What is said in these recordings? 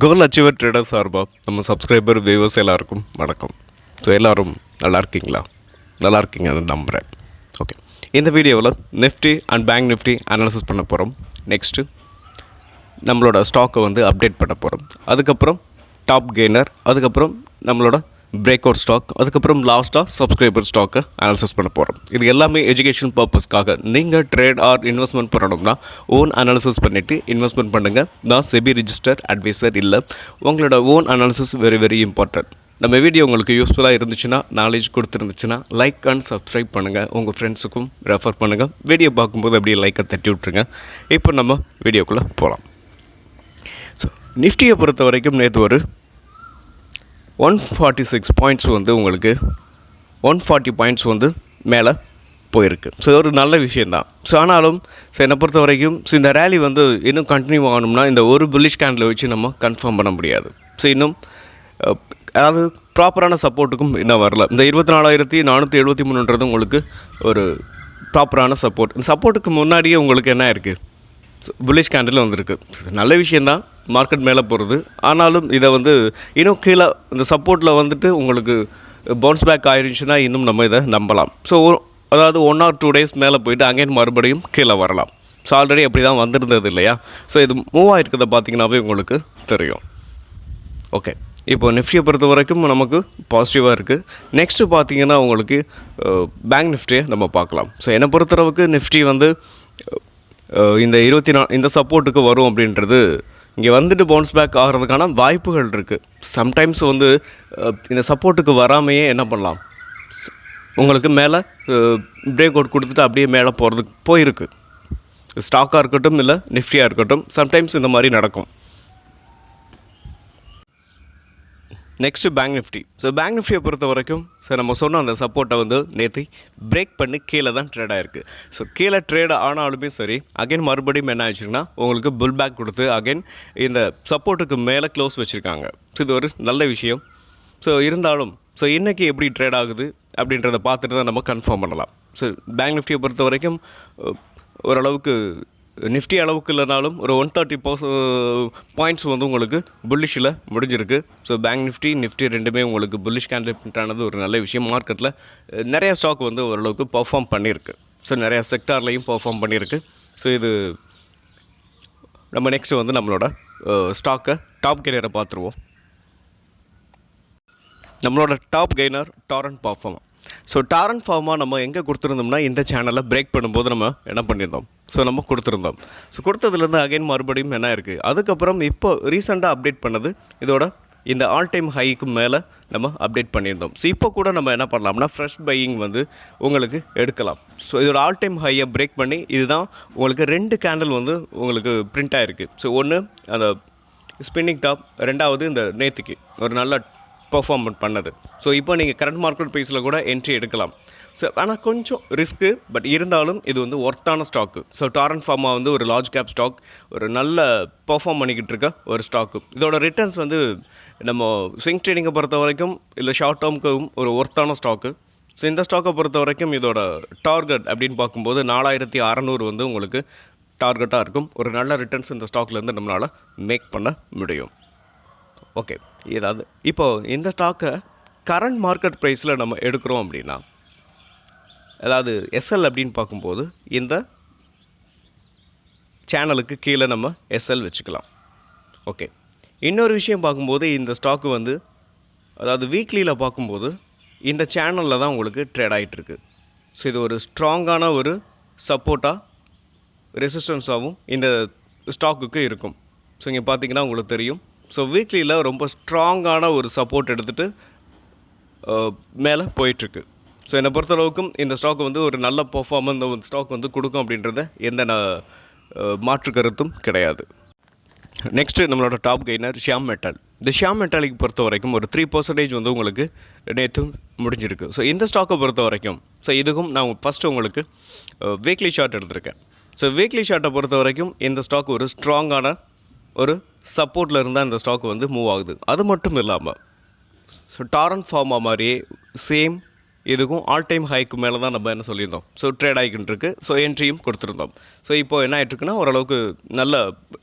கோல் achiever trader சார்பாக நம்ம subscriber viewers எல்லாருக்கும் வணக்கம். ஸோ எல்லோரும் நல்லா இருக்கீங்களா? நல்லா இருக்கீங்கன்னு நம்புகிறேன். ஓகே, இந்த வீடியோவில் Nifty and bank Nifty analysis பண்ண போகிறோம். நெக்ஸ்ட்டு நம்மளோட ஸ்டாக்கை அப்டேட் பண்ண போகிறோம். அதுக்கப்புறம் டாப் கெய்னர், அதுக்கப்புறம் நம்மளோட பிரேக் அவுட் ஸ்டாக், அதுக்கப்புறம் லாஸ்ட்டாக சப்ஸ்கிரைபர் ஸ்டாக்கை அனாலிசிஸ் பண்ண போகிறோம். இது எல்லாமே எஜுகேஷன் பர்பஸ்க்காக. நீங்கள் ட்ரேட் ஆர் இன்வெஸ்ட்மெண்ட் பண்ணணும்னா ஓன் அனாலிசிஸ் பண்ணிவிட்டு இன்வெஸ்ட்மெண்ட் பண்ணுங்கள். நான் செபி ரிஜிஸ்டர் அட்வைசர் இல்லை. உங்களோட own analysis very very important. நம்ம வீடியோ உங்களுக்கு யூஸ்ஃபுல்லாக இருந்துச்சுன்னா, நாலேஜ் கொடுத்துருந்துச்சுன்னா லைக் அண்ட் சப்ஸ்கிரைப் பண்ணுங்கள். உங்கள் ஃப்ரெண்ட்ஸுக்கும் ரெஃபர் பண்ணுங்கள். வீடியோ பார்க்கும்போது அப்படியே லைக்கை தட்டி விட்ருங்க. இப்போ நம்ம வீடியோக்குள்ளே போகலாம். ஸோ நிஃப்டியை பொறுத்த வரைக்கும் நேற்று ஒரு 146 பாயிண்ட்ஸ் உங்களுக்கு 140 பாயிண்ட்ஸ் மேலே போயிருக்கு. ஸோ ஒரு நல்ல விஷயந்தான். ஸோ ஆனாலும் என்னை பொறுத்த வரைக்கும் இந்த ரேலி இன்னும் கண்டினியூ ஆகணும்னா இந்த ஒரு புல்லிஷ் கேண்டில் வச்சு நம்ம கன்ஃபார்ம் பண்ண முடியாது. ஸோ இன்னும் அதாவது ப்ராப்பரான சப்போர்ட்டுக்கும் இன்னும் வரல. இந்த 24,473 உங்களுக்கு ஒரு ப்ராப்பரான சப்போர்ட். இந்த சப்போர்ட்டுக்கு முன்னாடியே உங்களுக்கு என்ன இருக்குது, புல்லிஷ் கேண்டில் வந்திருக்கு. நல்ல விஷயந்தான் மார்க்கெட் மேலே போகிறது. ஆனாலும் இதை இன்னும் கீழே இந்த சப்போர்ட்டில் உங்களுக்கு பவுன்ஸ் பேக் ஆயிருந்துச்சுன்னா இன்னும் நம்ம இதை நம்பலாம். ஸோ அதாவது 1 or 2 டேஸ் மேலே போயிட்டு அகைன் மறுபடியும் கீழே வரலாம். ஸோ ஆல்ரெடி அப்படி தான் வந்திருந்தது இல்லையா? ஸோ இது மூவ் ஆகிருக்கிறத பார்த்தீங்கன்னாவே உங்களுக்கு தெரியும். ஓகே, இப்போ நிஃப்டியை பொறுத்த வரைக்கும் நமக்கு பாசிட்டிவாக இருக்குது. நெக்ஸ்ட்டு பார்த்தீங்கன்னா உங்களுக்கு பேங்க் நிஃப்டியை நம்ம பார்க்கலாம். ஸோ என்னை பொறுத்தளவுக்கு நிஃப்டி இந்த 24 இந்த சப்போர்ட்டுக்கு வரும் அப்படின்றது இங்கே பவுன்ஸ் பேக் ஆகிறதுக்கான வாய்ப்புகள் இருக்குது. சம்டைம்ஸ் இந்த சப்போர்ட்டுக்கு வராமையே என்ன பண்ணலாம், உங்களுக்கு மேலே பிரேக் அவுட் கொடுத்துட்டு அப்படியே மேலே போகிறதுக்கு போயிருக்கு. ஸ்டாக்காக இருக்கட்டும் இல்லை நிஃப்டியாக இருக்கட்டும், சம்டைம்ஸ் இந்த மாதிரி நடக்கும். Next bank Nifty. So bank நிஃப்டியை பொறுத்த வரைக்கும் நம்ம சொன்ன அந்த சப்போர்ட்டை நேற்று பிரேக் பண்ணி கீழே தான் ட்ரேட் ஆகிருக்கு. ஸோ கீழே ட்ரேட் ஆனாலுமே சரி, அகைன் மறுபடியும் என்ன ஆயிடுச்சுன்னா உங்களுக்கு புல் பேக் கொடுத்து அகைன் இந்த சப்போர்ட்டுக்கு மேலே க்ளோஸ் வச்சுருக்காங்க. ஸோ இது ஒரு நல்ல விஷயம். ஸோ இருந்தாலும் இன்றைக்கி எப்படி ட்ரேட் ஆகுது அப்படின்றத பார்த்துட்டு தான் நம்ம கன்ஃபார்ம் பண்ணலாம். ஸோ பேங்க் நிஃப்டியை பொறுத்த வரைக்கும் ஓரளவுக்கு நிஃப்டி அளவுக்கு இல்லைனாலும் ஒரு 130 பாயிண்ட்ஸ் உங்களுக்கு புல்லிஷில் முடிஞ்சிருக்கு. ஸோ பேங்க் நிஃப்டி ரெண்டுமே உங்களுக்கு புல்லிஷ் கேண்டில் ஆனது ஒரு நல்ல விஷயம். மார்க்கெட்டில் நிறைய ஸ்டாக் ஓரளவுக்கு பர்ஃபார்ம் பண்ணியிருக்கு. ஸோ நிறையா செக்டார்லையும் பர்ஃபார்ம் பண்ணியிருக்கு. ஸோ இது நம்ம நெக்ஸ்ட்டு நம்மளோட ஸ்டாக்கை டாப் கெய்னரை பார்த்துருவோம். நம்மளோட top gainer Torrent Pharma. So Torrent ஃபார்மாக நம்ம எங்கே கொடுத்துருந்தோம்னா இந்த சேனலில் பிரேக் பண்ணும்போது நம்ம என்ன பண்ணியிருந்தோம், நம்ம கொடுத்துருந்தோம். ஸோ கொடுத்ததுலேருந்து அகைன் மறுபடியும் என்ன இருக்குது, அதுக்கப்புறம் இப்போ ரீசெண்டாக அப்டேட் பண்ணது இதோட இந்த ஆல் டைம் ஹைக்கு மேலே நம்ம அப்டேட் பண்ணியிருந்தோம். ஸோ இப்போ கூட நம்ம என்ன பண்ணலாம்னா ஃப்ரெஷ் பையிங் உங்களுக்கு எடுக்கலாம். ஸோ இதோட ஆல் டைம் ஹையை பிரேக் பண்ணி இதுதான் உங்களுக்கு 2 கேண்டில் உங்களுக்கு பிரிண்ட் ஆகிருக்கு. ஸோ ஒன்று அந்த ஸ்பின்னிங் டாப், ரெண்டாவது இந்த நேற்றுக்கு ஒரு நல்ல பர்ஃபார்மன்ஸ் பண்ணது. ஸோ இப்போ நீங்கள் கரண்ட் மார்க்கெட் ப்ரைஸில் கூட என்ட்ரி எடுக்கலாம். ஸோ ஆனால் கொஞ்சம் ரிஸ்க்கு, பட் இருந்தாலும் இது ஒர்த்தான ஸ்டாக்கு. ஸோ டாரண்ட் ஃபார்மா ஒரு லார்ஜ் கேப் ஸ்டாக், ஒரு நல்ல பர்ஃபார்ம் பண்ணிக்கிட்டு இருக்க ஒரு ஸ்டாக்கு. இதோட ரிட்டர்ன்ஸ் நம்ம ஸ்விங் ட்ரேடிங்கை பொறுத்த வரைக்கும் இல்லை ஷார்ட் டேர்முக்கும் ஒரு ஒர்த்தான ஸ்டாக்கு. ஸோ இந்த ஸ்டாக்கை பொறுத்த வரைக்கும் இதோட டார்கெட் அப்படின்னு பார்க்கும்போது 4600 உங்களுக்கு டார்கெட்டாக இருக்கும். ஒரு நல்ல ரிட்டர்ன்ஸ் இந்த ஸ்டாக்லேருந்து நம்மளால் மேக் பண்ண முடியும். ஓகே, ஏதாவது இப்போது இந்த ஸ்டாக்கை கரண்ட் மார்க்கெட் ப்ரைஸில் நம்ம எடுக்கிறோம் அப்படின்னா, அதாவது எஸ்எல் அப்படின்னு பார்க்கும்போது இந்த சேனலுக்கு கீழே நம்ம எஸ்எல் வச்சுக்கலாம். ஓகே, இன்னொரு விஷயம் பார்க்கும்போது இந்த ஸ்டாக்கு அதாவது வீக்லியில் பார்க்கும்போது இந்த சேனலில் தான் உங்களுக்கு ட்ரேட் ஆகிட்டுருக்கு. ஸோ இது ஒரு ஸ்ட்ராங்கான ஒரு சப்போர்ட்டாக ரெசிஸ்டன்ஸாகவும் இந்த ஸ்டாக்குக்கு இருக்கும். ஸோ இங்கே பார்த்தீங்கன்னா உங்களுக்கு தெரியும். ஸோ வீக்லியில் ரொம்ப ஸ்ட்ராங்கான ஒரு சப்போர்ட் எடுத்துகிட்டு மேலே போயிட்டுருக்கு. ஸோ என்னை பொறுத்தளவுக்கும் இந்த ஸ்டாக் ஒரு நல்ல பர்ஃபார்மன்ஸ் இந்த ஸ்டாக் கொடுக்கும் அப்படின்றத எந்த மாற்று கருத்தும் கிடையாது. நெக்ஸ்ட்டு நம்மளோட டாப் கெய்னர் ஷியாம் மெட்டல். இந்த ஷியாம் மெட்டாலிக் பொறுத்த வரைக்கும் ஒரு 3% உங்களுக்கு நேற்று முடிஞ்சிருக்கு. ஸோ இந்த ஸ்டாக்கை பொறுத்த வரைக்கும் இதுக்கும் நான் ஃபஸ்ட்டு உங்களுக்கு வீக்லி ஷார்ட் எடுத்திருக்கேன். ஸோ வீக்லி ஷார்ட்டை பொறுத்த வரைக்கும் இந்த ஸ்டாக் ஒரு ஸ்ட்ராங்கான ஒரு சப்போர்ட்டில் இருந்தால் இந்த ஸ்டாக் மூவ் ஆகுது. அது மட்டும் இல்லாமல் ஸோ டாரண்ட் ஃபார்மா மாதிரியே சேம் இதுக்கும் ஆல் டைம் ஹைக்கு மேலே தான் நம்ம என்ன சொல்லியிருந்தோம். ட்ரேட் ஆகிக்கிட்டு இருக்கு. என்ட்ரியும் கொடுத்துருந்தோம். இப்போ என்ன ஆகிட்டுருக்குன்னா ஓரளவுக்கு நல்ல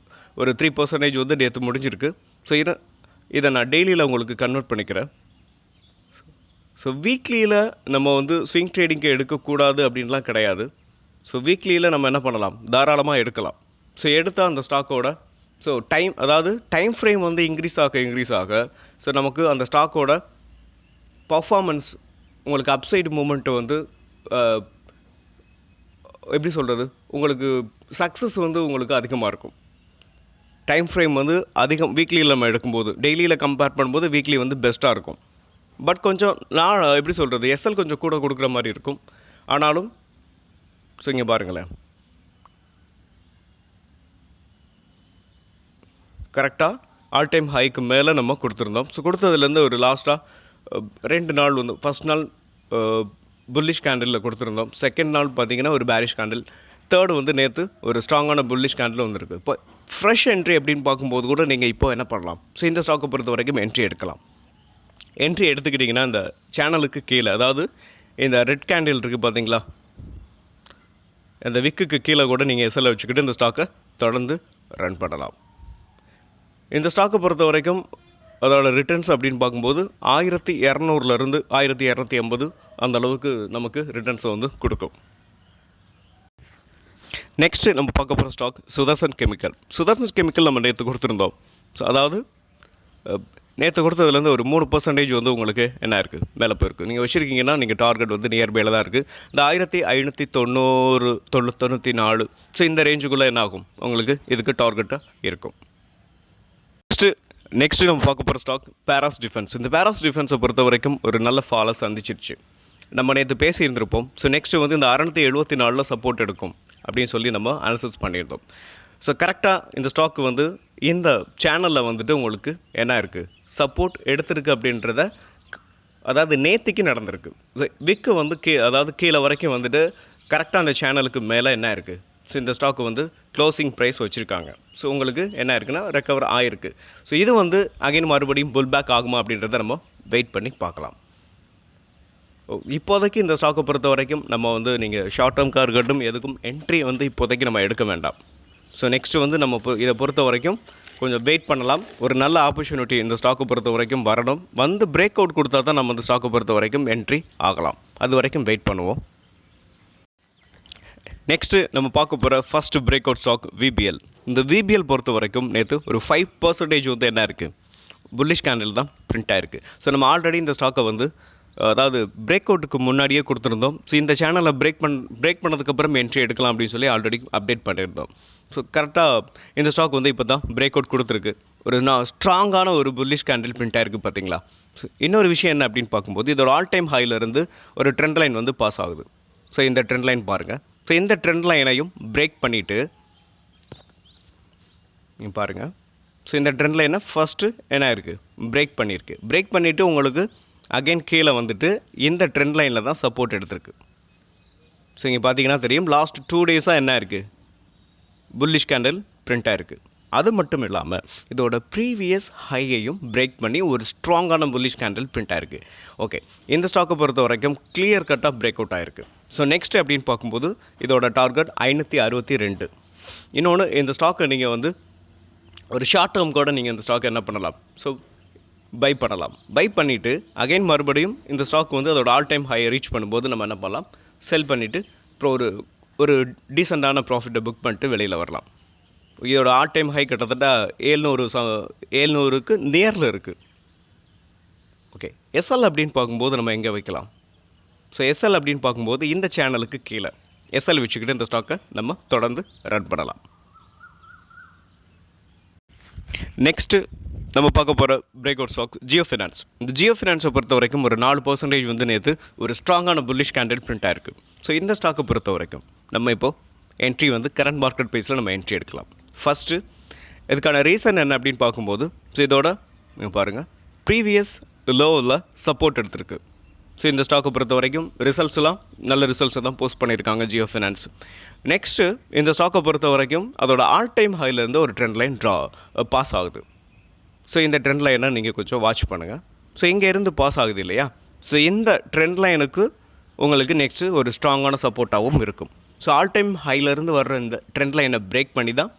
ஒரு 3% வந்து நேற்று முடிஞ்சிருக்கு. ஸோ இதை நான் டெய்லியில் உங்களுக்கு கன்வெர்ட் பண்ணிக்கிறேன். ஸோ வீக்லியில் நம்ம வந்து ஸ்விங் ட்ரேடிங்க்கு எடுக்கக்கூடாது அப்படின்லாம் கிடையாது. ஸோ வீக்லியில் நம்ம என்ன பண்ணலாம், தாராளமாக எடுக்கலாம். ஸோ எடுத்தால் அந்த ஸ்டாக்கோட ஸோ டைம் ஃப்ரேம் வந்து இன்க்ரீஸ் ஆக ஸோ நமக்கு அந்த ஸ்டாக்கோட பர்ஃபார்மன்ஸ் உங்களுக்கு அப்சைடு மூமெண்ட்டு வந்து எப்படி சொல்கிறது, உங்களுக்கு சக்ஸஸ் வந்து உங்களுக்கு அதிகமாக இருக்கும். டைம் ஃப்ரேம் வந்து அதிகம் வீக்லியில் நம்ம எடுக்கும்போது, டெய்லியில் கம்பேர் பண்ணும்போது வீக்லி வந்து பெஸ்ட்டாக இருக்கும். பட் கொஞ்சம் நான் எப்படி சொல்கிறது, எஸ்எல் கொஞ்சம் கூட கொடுக்குற மாதிரி இருக்கும். ஆனாலும் ஸோ இங்கே பாருங்களேன், கரெக்டாக ஆல் டைம் ஹைக்கு மேலே நம்ம கொடுத்துருந்தோம். ஸோ கொடுத்ததுலேருந்து ஒரு லாஸ்ட்டாக 2 நாள் வந்து ஃபஸ்ட் நாள் புல்லிஷ் கேண்டிலில் கொடுத்துருந்தோம். செகண்ட் நாள் பார்த்திங்கன்னா ஒரு பேரிஷ் கேண்டில், தேர்டு வந்து நேற்று ஒரு ஸ்ட்ராங்கான புல்லிஷ் கேண்டில் வந்துருக்கு. இப்போ ஃப்ரெஷ் என்ட்ரி அப்படின்னு பார்க்கும்போது கூட நீங்கள் இப்போ என்ன பண்ணலாம், ஸோ இந்த ஸ்டாக்கை பொறுத்த வரைக்கும் என்ட்ரி எடுக்கலாம். என்ட்ரி எடுத்துக்கிட்டிங்கன்னா இந்த சேனலுக்கு கீழே, அதாவது இந்த ரெட் கேண்டில் இருக்குது பார்த்தீங்களா, இந்த விக்குக்கு கீழே கூட நீங்கள் எஸ்எல்லை வச்சுக்கிட்டு இந்த ஸ்டாக்கை தொடர்ந்து ரன் பண்ணலாம். இந்த ஸ்டாக்கை பொறுத்த வரைக்கும் அதோட ரிட்டர்ன்ஸ் அப்படின்னு பார்க்கும்போது 1200லேருந்து 1280 அந்த அளவுக்கு நமக்கு ரிட்டர்ன்ஸை வந்து கொடுக்கும். நெக்ஸ்ட்டு நம்ம பார்க்க போகிற ஸ்டாக் சுதர்சன் கெமிக்கல் நம்ம நேற்று கொடுத்துருந்தோம். ஸோ அதாவது நேற்று கொடுத்ததுலேருந்து ஒரு 3% வந்து உங்களுக்கு என்ன இருக்குது, மேலே போயிருக்கு. நீங்கள் வச்சுருக்கீங்கன்னா நீங்கள் டார்கெட் வந்து நியர்பையில் தான் இருக்குது. இந்த 1590 ஸோ இந்த ரேஞ்சுக்குள்ளே என்ன ஆகும் உங்களுக்கு, இதுக்கு டார்கெட்டாக இருக்கும். நெக்ஸ்ட்டு நம்ம பார்க்க போகிற ஸ்டாக் பேராஸ் டிஃபென்ஸ். இந்த பேராஸ் டிஃபென்ஸை பொறுத்த வரைக்கும் ஒரு நல்ல ஃபாலை சந்திச்சிருச்சு. நம்ம நேற்று பேசியிருந்திருப்போம். ஸோ நெக்ஸ்ட்டு வந்து இந்த 674 சப்போர்ட் எடுக்கும் அப்படின்னு சொல்லி நம்ம அனாலிசிஸ் பண்ணியிருந்தோம். ஸோ கரெக்டாக இந்த ஸ்டாக்கு வந்து இந்த சேனலில் வந்துட்டு உங்களுக்கு என்ன இருக்குது, சப்போர்ட் எடுத்திருக்கு அப்படின்றத, அதாவது நேற்றுக்கு நடந்திருக்கு. ஸோ விக்கு வந்து அதாவது கீழே வரைக்கும் வந்துட்டு கரெக்டாக அந்த சேனலுக்கு மேலே என்ன இருக்குது, ஸோ இந்த ஸ்டாக்கு வந்து க்ளோசிங் ப்ரைஸ் வச்சுருக்காங்க. ஸோ உங்களுக்கு என்ன இருக்குன்னா ரெக்கவர் ஆகிருக்கு. ஸோ இது வந்து அகைன் மறுபடியும் புல் பேக் ஆகுமா அப்படின்றத நம்ம வெயிட் பண்ணி பார்க்கலாம். இப்போதைக்கு இந்த ஸ்டாக்கை பொறுத்த வரைக்கும் நம்ம வந்து நீங்கள் ஷார்ட் டேர்ம்காக இருக்கட்டும் எதுக்கும் என்ட்ரி வந்து இப்போதைக்கு நம்ம எடுக்க வேண்டாம். ஸோ நெக்ஸ்ட்டு வந்து நம்ம இதை பொறுத்த வரைக்கும் கொஞ்சம் வெயிட் பண்ணலாம். ஒரு நல்ல ஆப்பர்ச்சுனிட்டி இந்த ஸ்டாக்கை பொறுத்த வரைக்கும் வரணும், வந்து பிரேக் அவுட் கொடுத்தா தான் நம்ம இந்த ஸ்டாக்கை பொறுத்த வரைக்கும் என்ட்ரி ஆகலாம். அது வரைக்கும் வெயிட் பண்ணுவோம். நெக்ஸ்ட்டு நம்ம பார்க்க போகிற first break out stock VPL. இந்த விபிஎல் பொறுத்த வரைக்கும் நேற்று ஒரு 5% வந்து என்ன இருக்குது, புல்லிஷ் கேண்டில் தான் பிரிண்ட் ஆகிருக்கு. ஸோ நம்ம ஆல்ரெடி இந்த ஸ்டாக்கை வந்து அதாவது பிரேக் அவுட்டுக்கு முன்னாடியே கொடுத்துருந்தோம். ஸோ இந்த சேனலை பிரேக் பண்ணதுக்கப்புறம் என்ட்ரி எடுக்கலாம் அப்படின்னு சொல்லி ஆல்ரெடி அப்டேட் பண்ணியிருந்தோம். ஸோ கரெக்டாக இந்த ஸ்டாக் வந்து இப்போ தான் பிரேக் அவுட் கொடுத்துருக்கு. ஒரு ஸ்ட்ராங்கான ஒரு புல்லிஷ் கேண்டில் பிரிண்ட் ஆகிருக்கு பார்த்தீங்களா. ஸோ இன்னொரு விஷயம் என்ன அப்படின்னு பார்க்கும்போது இதோட ஆல் டைம் ஹைலேருந்து ஒரு ட்ரெண்ட் லைன் வந்து பாஸ் ஆகுது. ஸோ இந்த ட்ரெண்ட் லைன் பாருங்கள். ஸோ இந்த ட்ரெண்ட் லைனையும் பிரேக் பண்ணிவிட்டு நீங்கள் பாருங்கள். ஸோ இந்த ட்ரெண்ட் லைனை ஃபஸ்ட்டு என்ன இருக்குது, பிரேக் பண்ணிவிட்டு உங்களுக்கு அகைன் கீழே வந்துட்டு இந்த ட்ரெண்ட் லைனில் தான் சப்போர்ட் எடுத்திருக்கு. ஸோ இங்கே பார்த்தீங்கன்னா தெரியும், லாஸ்ட் 2 டேஸாக என்ன இருக்குது, புல்லிஷ் கேண்டில் பிரிண்ட் ஆகிருக்கு. அது மட்டும் இல்லாமல் இதோட ப்ரீவியஸ் ஹையையும் பிரேக் பண்ணி ஒரு ஸ்ட்ராங்கான புல்லிஷ் கேண்டில் பிரிண்ட் ஆகிருக்கு. ஓகே, இந்த ஸ்டாக்கை பொறுத்த வரைக்கும் கிளியர் கட்டாக பிரேக் அவுட் ஆகிருக்கு. ஸோ நெக்ஸ்ட் அப்படின்னு பார்க்கும்போது இதோட டார்கெட் 562. இன்னொன்று, இந்த ஸ்டாக்கை நீங்கள் வந்து ஒரு ஷார்ட் டேர்ம் கூட நீங்கள் இந்த ஸ்டாக்கை என்ன பண்ணலாம், ஸோ பை பண்ணலாம். பை பண்ணிவிட்டு அகைன் மறுபடியும் இந்த ஸ்டாக் வந்து அதோட ஆல் டைம் ஹையை ரீச் பண்ணும்போது நம்ம என்ன பண்ணலாம், செல் பண்ணிவிட்டு அப்புறம் ஒரு டீசெண்டான ப்ராஃபிட்டை புக் பண்ணிட்டு வெளியில் வரலாம். இதோட ஆல் டைம் ஹை கிட்டத்தட்ட 700க்கு நியரில் இருக்குது. ஓகே, எஸ்எல் அப்படின்னு பார்க்கும்போது நம்ம எங்கே வைக்கலாம், ஸோ எஸ்எல் அப்படின்னு பார்க்கும்போது இந்த சேனலுக்கு கீழே எஸ்எல் வச்சுக்கிட்டு இந்த ஸ்டாக்கை நம்ம தொடர்ந்து ரன் பண்ணலாம். நெக்ஸ்ட்டு நம்ம பார்க்க போகிற break out stock Jio finance. இந்த ஜியோ ஃபினான்ஸை பொறுத்த வரைக்கும் ஒரு 4% வந்து நேற்று ஒரு ஸ்ட்ராங்கான புல்லிஷ் கேண்டில் பிரிண்ட் ஆயிருக்கு. ஸோ இந்த ஸ்டாக்கை பொறுத்த வரைக்கும் நம்ம இப்போது என்ட்ரி வந்து கரண்ட் மார்க்கெட் ப்ரைஸில் நம்ம என்ட்ரி எடுக்கலாம். ஃபஸ்ட்டு இதுக்கான ரீசன் என்ன அப்படின்னு பார்க்கும்போது, ஸோ இதோட நீங்கள் பாருங்கள் ப்ரீவியஸ் லோவில் சப்போர்ட் எடுத்திருக்கு. ஸோ இந்த ஸ்டாக்கை பொறுத்த வரைக்கும் நல்ல ரிசல்ட்ஸை தான் போஸ்ட் பண்ணியிருக்காங்க ஜியோ ஃபினான்ஸ். நெக்ஸ்ட்டு இந்த ஸ்டாக்கை பொறுத்த வரைக்கும் அதோட ஆல் டைம் ஹைலேருந்து ஒரு ட்ரெண்ட் லைன் பாஸ் ஆகுது. ஸோ இந்த ட்ரெண்ட் லைனை நீங்கள் கொஞ்சம் வாட்ச் பண்ணுங்கள். ஸோ இங்கே இருந்து பாஸ் ஆகுது இல்லையா, ஸோ இந்த ட்ரெண்ட் லைனுக்கு உங்களுக்கு நெக்ஸ்ட்டு ஒரு ஸ்ட்ராங்கான சப்போர்ட்டாகவும் இருக்கும். ஸோ ஆல் டைம் ஹைலேருந்து வர்ற இந்த ட்ரெண்ட் லைனை பிரேக் பண்ணி தான்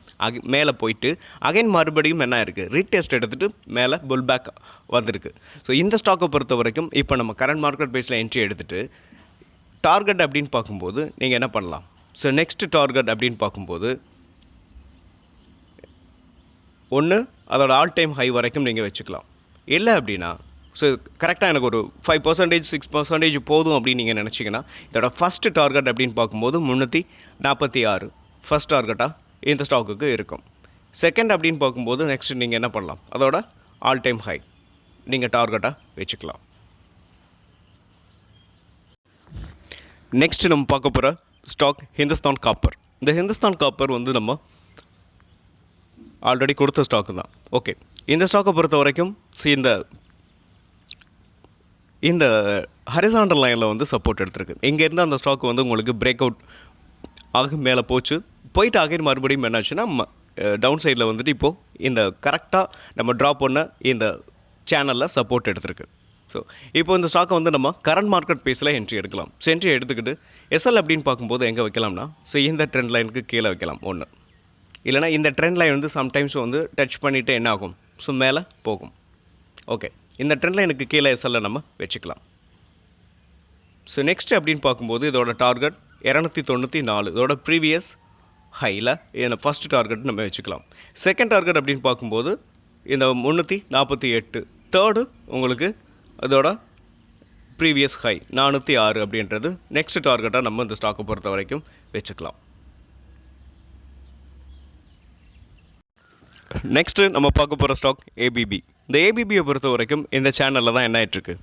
மேலே போயிட்டு அகைன் மறுபடியும் என்ன இருக்குது, ரீடெஸ்ட் எடுத்துகிட்டு மேலே புல் பேக் வந்திருக்கு. ஸோ இந்த ஸ்டாக்கை பொறுத்த வரைக்கும் இப்போ நம்ம கரண்ட் மார்க்கெட் பேஸில் என்ட்ரி எடுத்துகிட்டு டார்கெட் அப்படின்னு பார்க்கும்போது நீங்கள் என்ன பண்ணலாம். ஸோ நெக்ஸ்ட் டார்கெட் அப்படின்னு பார்க்கும்போது ஒன்று அதோட ஆல் டைம் ஹை வரைக்கும் நீங்கள் வச்சுக்கலாம். இல்லை அப்படின்னா ஸோ கரெக்டாக எனக்கு ஒரு 5% 6% போதும் அப்படின்னு நீங்கள் நினச்சிங்கன்னா இதோட ஃபஸ்ட்டு டார்கெட் அப்படின்னு பார்க்கும்போது 346 ஃபஸ்ட் டார்கெட்டாக இந்த ஸ்டாக்குக்கு இருக்கும். செகண்ட் அப்படின்னு பார்க்கும்போது நெக்ஸ்ட் நீங்கள் என்ன பண்ணலாம், அதோட ஆல் டைம் ஹை நீங்கள் டார்கெட்டாக வச்சுக்கலாம். நெக்ஸ்ட் நம்ம பார்க்க போகிற ஸ்டாக் ஹிந்துஸ்தான் காப்பர். இந்த ஹிந்துஸ்தான் காப்பர் வந்து நம்ம ஆல்ரெடி கொடுத்த ஸ்டாக்கு தான். ஓகே, இந்த ஸ்டாக்கை பொறுத்த வரைக்கும் இந்த ஹரிசாண்டல் லைனில் வந்து சப்போர்ட் எடுத்திருக்கு. இங்கேருந்து அந்த ஸ்டாக் வந்து உங்களுக்கு பிரேக் அவுட் ஆக மேலே போயிட்டு அகைன் மறுபடியும் என்னாச்சுன்னா டவுன் சைடில் வந்துட்டு இப்போது இந்த கரெக்டாக நம்ம ட்ராப் பண்ண இந்த சேனலில் சப்போர்ட் எடுத்திருக்கு. ஸோ இப்போ இந்த ஸ்டாக்கை வந்து நம்ம கரண்ட் மார்க்கெட் பேஸில் என்ட்ரி எடுக்கலாம். ஸோ என்ட்ரி எடுத்துக்கிட்டு எஸ்எல் அப்படின்னு பார்க்கும்போது எங்கே வைக்கலாம்னா ஸோ இந்த ட்ரெண்ட் லைனுக்கு கீழே வைக்கலாம் ஒன்று. இல்லைனா இந்த ட்ரெண்ட் லைன் வந்து சம்டைம்ஸ் வந்து டச் பண்ணிவிட்டு என்ன ஆகும், ஸோ மேலே போகும். ஓகே, இந்த ட்ரெண்ட் லைனுக்கு கீழே எஸ்எல்ல நம்ம வச்சுக்கலாம். ஸோ நெக்ஸ்ட் அப்படின்னு பார்க்கும்போது இதோட டார்கெட் 294, இதோட ப்ரீவியஸ் ஹையில் இந்த ஃபஸ்ட் டார்கெட் நம்ம வச்சுக்கலாம். செகண்ட் டார்கெட் அப்படின்னு பார்க்கும்போது இந்த 348, தேர்டு உங்களுக்கு அதோட ப்ரீவியஸ் ஹை 406 அப்படின்றது நெக்ஸ்ட் டார்கெட்டாக நம்ம இந்த ஸ்டாக்கை பொறுத்த வரைக்கும் வச்சுக்கலாம். நெக்ஸ்ட்டு நம்ம பார்க்க போகிற ஸ்டாக் ஏபிபி. இந்த ஏபிபியை பொறுத்த வரைக்கும் இந்த சேனலில் தான் என்ன ஆகிட்டுருக்கு,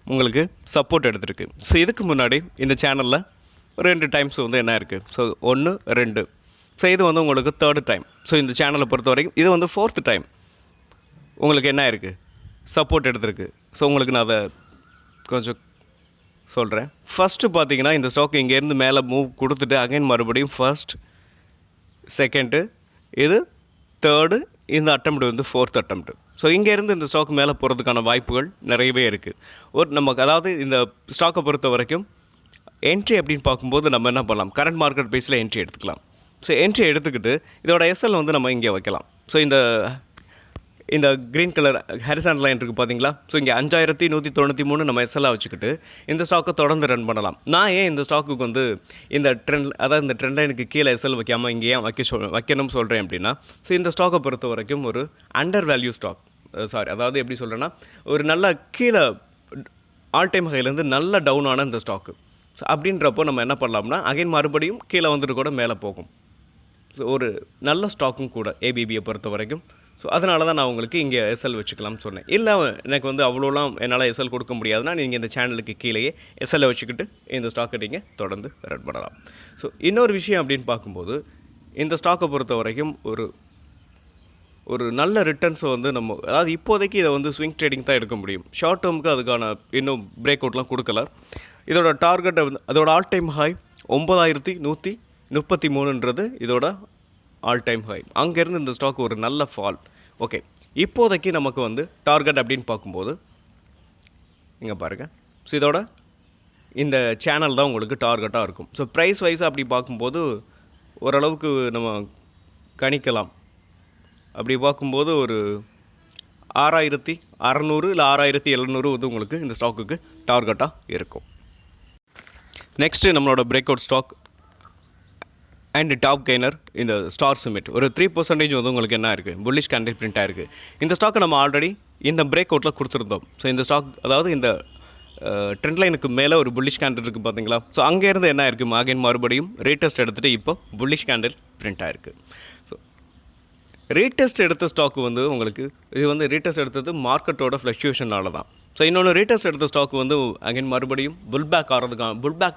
உங்களுக்கு சப்போர்ட் எடுத்துருக்கு. ஸோ இதுக்கு முன்னாடி இந்த சேனலில் 2 டைம்ஸ் வந்து என்ன இருக்குது, ஸோ 1 2, ஸோ இது வந்து உங்களுக்கு தேர்டு டைம். ஸோ இந்த சேனலை பொறுத்த வரைக்கும் இது வந்து 4th டைம் உங்களுக்கு என்ன இருக்குது, சப்போர்ட் எடுத்துருக்கு. ஸோ உங்களுக்கு நான் அதை கொஞ்சம் சொல்கிறேன். ஃபஸ்ட்டு பார்த்தீங்கன்னா இந்த ஸ்டாக் இங்கேருந்து மேலே மூவ் கொடுத்துட்டு அகைன் மறுபடியும் ஃபர்ஸ்ட், செகண்டு, இது தேர்டு, இந்த அட்டம்ப்ட் வந்து 4th அட்டம்ப்ட். ஸோ இங்கேருந்து இந்த ஸ்டாக் மேலே போகிறதுக்கான வாய்ப்புகள் நிறையவே இருக்குது. நமக்கு அதாவது இந்த ஸ்டாக்கை பொறுத்த வரைக்கும் என்ட்ரி அப்படின்னு பார்க்கும்போது நம்ம என்ன பண்ணலாம், கரண்ட் மார்க்கெட் பேஸில் என்ட்ரி எடுத்துக்கலாம். ஸோ என்ட்ரி எடுத்துக்கிட்டு இதோட எஸ்எல் வந்து நம்ம இங்கே வைக்கலாம். ஸோ இந்த க்ரீன் கலர் ஹரிசாண்டல் லைன் இருக்குது பார்த்தீங்களா, ஸோ இங்கே 5193 நம்ம எஸ்எல்லாக வச்சுக்கிட்டு இந்த ஸ்டாக்கை தொடர்ந்து ரன் பண்ணலாம். நான் ஏன் இந்த ஸ்டாக்குக்கு வந்து இந்த ட்ரெண்ட் லைனுக்கு கீழே எஸ்எல் வைக்காமல் இங்கே ஏன் வைக்கணும்னு சொல்கிறேன் அப்படின்னா, ஸோ இந்த ஸ்டாக்கை பொறுத்த வரைக்கும் ஒரு அண்டர் வேல்யூ ஸ்டாக். அதாவது எப்படி சொல்கிறேன்னா ஒரு நல்ல கீழே ஆல் டைம் ஹைலேருந்து நல்ல டவுன் ஆன இந்த ஸ்டாக்கு. ஸோ அப்படின்றப்போ நம்ம என்ன பண்ணலாம்னா அகைன் மறுபடியும் கீழே வந்துட்டு கூட மேலே போகும். ஸோ ஒரு நல்ல ஸ்டாக்கும் கூட ஏபிபியை பொறுத்த வரைக்கும். ஸோ அதனால தான் நான் உங்களுக்கு இங்கே எஸ்எல் வச்சுக்கலாம்னு சொன்னேன். இல்லை எனக்கு வந்து அவ்வளோலாம் என்னால் எஸ்எல் கொடுக்க முடியாதுன்னா நீங்கள் இந்த சேனலுக்கு கீழேயே எஸ்எல்லை வச்சுக்கிட்டு இந்த ஸ்டாக்கை நீங்கள் தொடர்ந்து ரன் பண்ணலாம். ஸோ இன்னொரு விஷயம் அப்படின்னு பார்க்கும்போது இந்த ஸ்டாக்கை பொறுத்த வரைக்கும் ஒரு நல்ல ரிட்டர்ன்ஸை வந்து நம்ம அதாவது இப்போதைக்கு இதை வந்து ஸ்விங் ட்ரேடிங் தான் எடுக்க முடியும். ஷார்ட் டேர்முக்கு அதுக்கான இன்னும் பிரேக் அவுட்லாம் கொடுக்கல. இதோட டார்கெட்டை வந்து அதோட ஆல் டைம் ஹை 9133ன்றது இதோட ஆல் டைம் ஹை. அங்கேருந்து இந்த ஸ்டாக் ஒரு நல்ல ஃபால். ஓகே, இப்போதைக்கு நமக்கு வந்து டார்கெட் அப்படின்னு பார்க்கும்போது இங்கே பாருங்கள். ஸோ இதோட இந்த சேனல் தான் உங்களுக்கு டார்கெட்டாக இருக்கும். ஸோ ப்ரைஸ் வைஸாக அப்படி பார்க்கும்போது ஓரளவுக்கு நம்ம கணிக்கலாம். அப்படி பார்க்கும்போது ஒரு 6600 இல்லை 6700 வந்து உங்களுக்கு இந்த ஸ்டாக்குக்கு டார்கெட்டாக இருக்கும். நெக்ஸ்ட்டு நம்மளோட break out stock and top gainer இந்த ஸ்டார் சிமெண்ட் ஒரு 3% வந்து உங்களுக்கு என்ன இருக்குது, புல்லிஷ் கேண்டில் பிரிண்ட் ஆயிருக்கு. இந்த ஸ்டாக்கை நம்ம ஆல்ரெடி இந்த பிரேக் அவுட்டில் கொடுத்துருந்தோம். ஸோ இந்த ஸ்டாக் அதாவது இந்த ட்ரெண்ட் லைனுக்கு மேலே ஒரு புல்லிஷ் கேண்டில் இருக்குது பார்த்தீங்களா. ஸோ அங்கேருந்து என்ன இருக்குது, அகைன் மறுபடியும் ரீடெஸ்ட் எடுத்துகிட்டு இப்போ புல்லிஷ் கேண்டில் பிரிண்ட் ஆயிருக்கு. ஸோ ரீடெஸ்ட் எடுத்த ஸ்டாக்கு வந்து உங்களுக்கு இது வந்து ரீடெஸ்ட் எடுத்தது மார்க்கெட்டோட ஃப்ளக்சுவேஷனால தான். ஸோ இன்னொன்று ரீடெஸ்ட் எடுத்த ஸ்டாக் வந்து அகைன் மறுபடியும் புல் பேக்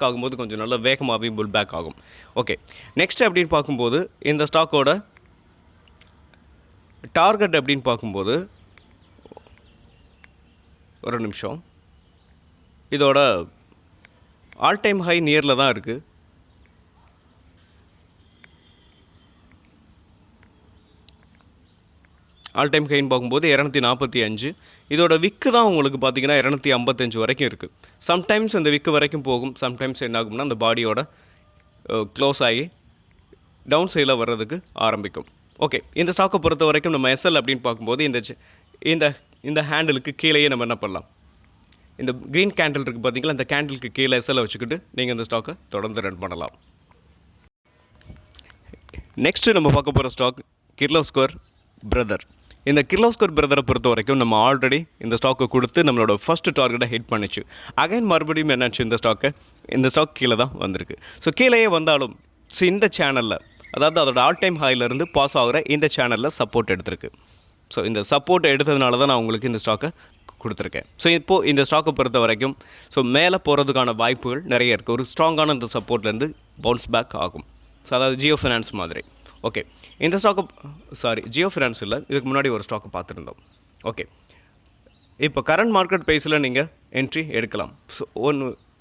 ஆகும்போது கொஞ்சம் நல்லா வேகமாகவே புல் பேக் ஆகும். ஓகே, நெக்ஸ்ட் அப்படின்னு பார்க்கும்போது இந்த ஸ்டாக்கோட டார்கெட் அப்படின்னு பார்க்கும்போது ஒரு நிமிஷம், இதோட ஆல் டைம் ஹை நியரில் தான் இருக்குது. ஆல் டைம் ஹைன்னு பார்க்கும்போது 245. இதோட விக்கு தான் உங்களுக்கு பார்த்தீங்கன்னா 255 வரைக்கும் இருக்குது. சம்டைம்ஸ் இந்த விக்கு வரைக்கும் போகும். சம்டைம்ஸ் என்ன ஆகும்னா அந்த பாடியோட க்ளோஸ் ஆகி டவுன் சைடில் வர்றதுக்கு ஆரம்பிக்கும். ஓகே, இந்த ஸ்டாக்கை பொறுத்த வரைக்கும் நம்ம எஸ்எல் அப்படின்னு பார்க்கும்போது இந்த இந்த ஹேண்டிலுக்கு கீழேயே நம்ம என்ன பண்ணலாம், இந்த க்ரீன் கேண்டில் இருக்குது பார்த்தீங்களா, இந்த கேண்டிலுக்கு கீழே எஸ்எல்லை வச்சுக்கிட்டு நீங்கள் இந்த ஸ்டாக்கை தொடர்ந்து ரன் பண்ணலாம். நெக்ஸ்ட்டு நம்ம பார்க்க போகிற ஸ்டாக் கிர்லோஸ்கர் பிரதர். இந்த கிர்லோஸ்கர் பிரதரை பொறுத்த வரைக்கும் நம்ம ஆல்ரெடி இந்த ஸ்டாக்கை கொடுத்து நம்மளோட ஃபஸ்ட்டு டார்கெட்டை ஹிட் பண்ணிச்சு. அகைன் மறுபடியும் என்னாச்சு, இந்த ஸ்டாக் கீழே தான் வந்திருக்கு. ஸோ கீழேயே வந்தாலும் இந்த சேனலில், அதாவது அதோட ஆல் டைம் ஹைலேருந்து பாஸ் ஆகிற இந்த சேனலில் சப்போர்ட் எடுத்திருக்கு. ஸோ இந்த சப்போர்ட் எடுத்ததுனால தான் நான் உங்களுக்கு இந்த ஸ்டாக்கை கொடுத்துருக்கேன். ஸோ இப்போது இந்த ஸ்டாக்கை பொறுத்த வரைக்கும் மேலே போகிறதுக்கான வாய்ப்புகள் நிறைய இருக்குது. ஒரு ஸ்ட்ராங்கான இந்த சப்போர்ட்லேருந்து பவுன்ஸ் பேக் ஆகும். ஸோ அதாவது ஜியோ ஃபினான்ஸ் மாதிரி. ஓகே, இந்த ஸ்டாக்கு ஜியோ ஃபினான்ஸ் இல்லை, இதுக்கு முன்னாடி ஒரு ஸ்டாக்கு பார்த்துருந்தோம். ஓகே, இப்போ கரண்ட் மார்க்கெட் ப்ரைஸில் நீங்கள் என்ட்ரி எடுக்கலாம். ஸோ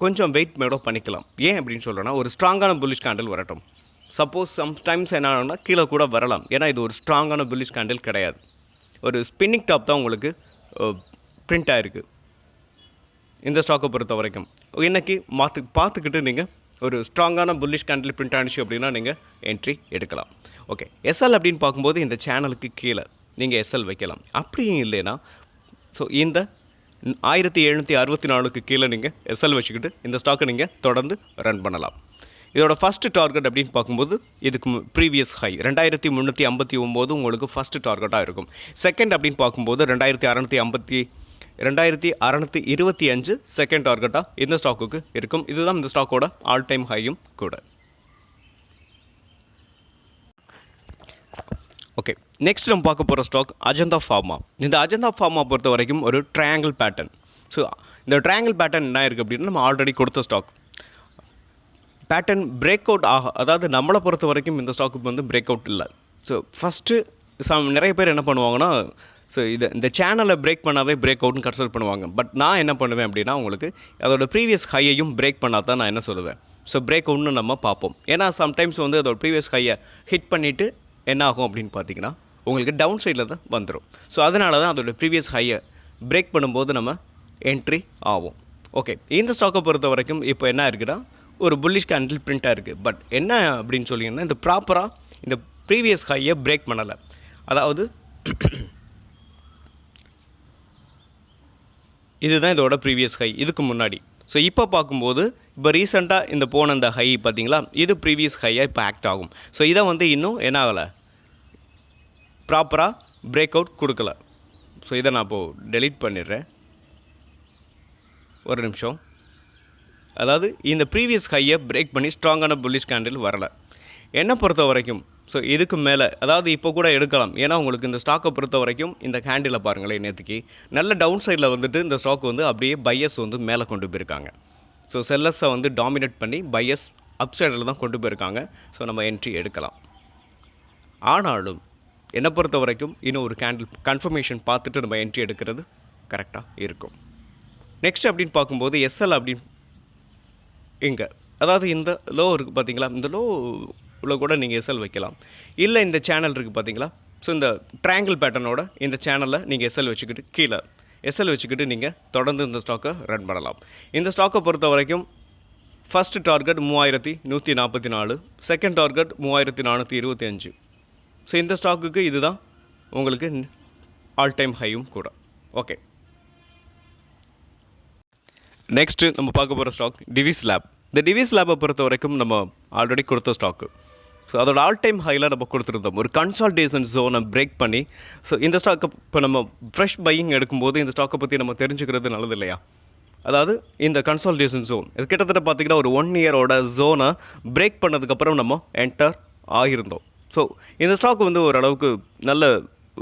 கொஞ்சம் வெயிட் மேடோ பண்ணிக்கலாம். ஏன் அப்படின்னு சொல்கிறேன்னா, ஒரு ஸ்ட்ராங்கான புல்லிஷ் கேண்டில் வரட்டும். சப்போஸ் சம்டைம்ஸ் என்ன ஆகும்னா கீழே கூட வரலாம். ஏன்னா இது ஒரு ஸ்ட்ராங்கான புல்லிஷ் கேண்டில் கிடையாது. ஒரு ஸ்பின்னிங் டாப் தான் உங்களுக்கு பிரிண்ட் ஆகிருக்கு இந்த ஸ்டாக்கை பொறுத்த வரைக்கும். இன்றைக்கி பார்த்துக்கிட்டு நீங்கள் ஒரு ஸ்ட்ராங்கான புல்லிஷ் கேண்டில் பிரிண்ட் ஆனிச்சு அப்படின்னா நீங்கள் என்ட்ரி எடுக்கலாம். ஓகே, எஸ்எல் அப்படின்னு பார்க்கும்போது இந்த சேனலுக்கு கீழே நீங்கள் எஸ்எல் வைக்கலாம். அப்படியும் இல்லைன்னா இந்த 1764க்கு கீழே நீங்கள் எஸ்எல் வச்சுக்கிட்டு இந்த ஸ்டாக்கை நீங்கள் தொடர்ந்து ரன் பண்ணலாம். இதோட ஃபஸ்ட்டு டார்கெட் அப்படின்னு பார்க்கும்போது இதுக்கு ப்ரீவியஸ் ஹை 2359 உங்களுக்கு ஃபஸ்ட்டு டார்கெட்டாக இருக்கும். செகண்ட் அப்படின்னு பார்க்கும்போது 2625 செகண்ட் டார்கெட்டாக இந்த ஸ்டாக்குக்கு இருக்கும். இதுதான் இந்த ஸ்டாக்கோட ஆல் டைம் ஹையும் கூட. ஓகே, நெக்ஸ்ட் நம்ம பார்க்க போகிற ஸ்டாக் அஜந்தா ஃபார்மா. இந்த அஜந்தா ஃபார்மா பொறுத்த வரைக்கும் ஒரு ட்ரையாங்கிள் பேட்டர்ன். ஸோ இந்த ட்ரையாங்கிள் பேட்டர்ன் என்ன இருக்குது அப்படின்னா, நம்ம ஆல்ரெடி கொடுத்த ஸ்டாக் பேட்டர்ன் பிரேக் அவுட் அதாவது நம்மளை பொறுத்த வரைக்கும் இந்த ஸ்டாக்கு பிரேக் அவுட் இல்லை. ஸோ ஃபஸ்ட்டு நிறைய பேர் என்ன பண்ணுவாங்கன்னா, ஸோ இந்த சேனலை பிரேக் பண்ணாவே பிரேக் அவுட்னு கன்சிடர் பண்ணுவாங்க. பட் நான் என்ன பண்ணுவேன் அப்படின்னா, உங்களுக்கு அதோட ப்ரீவியஸ் ஹையையும் பிரேக் பண்ணால் தான் நான் என்ன சொல்லுவேன், ஸோ பிரேக் அவுட்னு நம்ம பார்ப்போம். ஏன்னா சம்டைம்ஸ் அதோட ப்ரீவியஸ் ஹையை ஹிட் பண்ணிவிட்டு என்ன ஆகும் அப்படின்னு பார்த்தீங்கன்னா, உங்களுக்கு டவுன் சைடில் தான் வந்துடும். ஸோ அதனால தான் அதோட ப்ரீவியஸ் ஹையை பிரேக் பண்ணும்போது நம்ம என்ட்ரி ஆகும். ஓகே, இந்த ஸ்டாக்கை பொறுத்த வரைக்கும் இப்போ என்ன இருக்குன்னா, ஒரு புல்லிஷ் கேண்டில் பிரிண்ட்டாக இருக்குது. பட் என்ன அப்படின்னு சொல்லிங்கன்னா, இந்த ப்ராப்பராக இந்த ப்ரீவியஸ் ஹையை பிரேக் பண்ணலை. அதாவது இதுதான் இதோட ப்ரீவியஸ் ஹை இதுக்கு முன்னாடி. ஸோ இப்போ பார்க்கும்போது இப்போ ரீசெண்டாக இந்த போன இந்த ஹை பார்த்தீங்களா, இது ப்ரீவியஸ் ஹையாக இப்போ ஆக்ட் ஆகும். ஸோ இதை இன்னும் என்ன ஆகலை, ப்ராப்பராக பிரேக் அவுட் கொடுக்கல. ஸோ இதை நான் இப்போது டெலீட் பண்ணிடுறேன், ஒரு நிமிஷம். அதாவது இந்த ப்ரீவியஸ் ஹையை பிரேக் பண்ணி ஸ்ட்ராங்கான புல்லிஷ் கேண்டில் வரலை என்னை பொறுத்த வரைக்கும். ஸோ இதுக்கு மேலே அதாவது இப்போ கூட எடுக்கலாம். ஏன்னா உங்களுக்கு இந்த ஸ்டாக்கை பொறுத்த வரைக்கும் இந்த கேண்டிலை பாருங்களேன், நேற்றுக்கு நல்ல டவுன் சைடில் இந்த ஸ்டாக் அப்படியே பையஸ் மேலே கொண்டு போயிருக்காங்க. ஸோ செல்லர்ஸை டாமினேட் பண்ணி பையஸ் அப் சைடில் தான் கொண்டு போயிருக்காங்க. ஸோ நம்ம என்ட்ரி எடுக்கலாம். ஆனாலும் என்னை பொறுத்த வரைக்கும் இன்னும் ஒரு கேண்டில் கன்ஃபர்மேஷன் பார்த்துட்டு நம்ம என்ட்ரி எடுக்கிறது கரெக்டாக இருக்கும். நெக்ஸ்ட் அப்படின்னு பார்க்கும்போது எஸ்எல் அப்படின்னு இங்கே, அதாவது இந்த லோ இருக்குது பார்த்தீங்களா, இந்த லோவில் கூட நீங்கள் எஸ்எல் வைக்கலாம். இல்லை இந்த சேனல் இருக்குது பார்த்தீங்களா, ஸோ இந்த ட்ரையாங்கிள் பேட்டர்னோட இந்த சேனலில் நீங்கள் எஸ்எல் வச்சுக்கிட்டு கீழே எஸ்எல் வச்சுக்கிட்டு நீங்கள் தொடர்ந்து இந்த ஸ்டாக்கை ரன் பண்ணலாம். இந்த ஸ்டாக்கை பொறுத்த வரைக்கும் first target 3144, second target 3425. So இந்த ஸ்டாக்குக்கு இதுதான் உங்களுக்கு ஆல் டைம் ஹையும் கூட. ஓகே, நெக்ஸ்ட்டு நம்ம பார்க்க போகிற ஸ்டாக் டிவிஸ் லேப். இந்த டிவிஸ் லேப்பை பொறுத்த வரைக்கும் நம்ம ஆல்ரெடி கொடுத்த ஸ்டாக்கு. ஸோ அதோட ஆல் டைம் ஹையில் நம்ம கொடுத்துருந்தோம். ஒரு கன்சால்டேஷன் ஜோனை பிரேக் பண்ணி, ஸோ இந்த ஸ்டாக்கை இப்போ நம்ம ஃப்ரெஷ் பையிங் எடுக்கும்போது இந்த ஸ்டாக்கை பற்றி நம்ம தெரிஞ்சுக்கிறது நல்லது இல்லையா. அதாவது இந்த கன்சால்டேஷன் ஜோன் இது கிட்டத்தட்ட பார்த்திங்கன்னா ஒரு 1 இயரோட ஜோனை பிரேக் பண்ணதுக்கப்புறம் நம்ம என்டர் ஆகியிருந்தோம். ஸோ இந்த ஸ்டாக் ஓரளவுக்கு நல்ல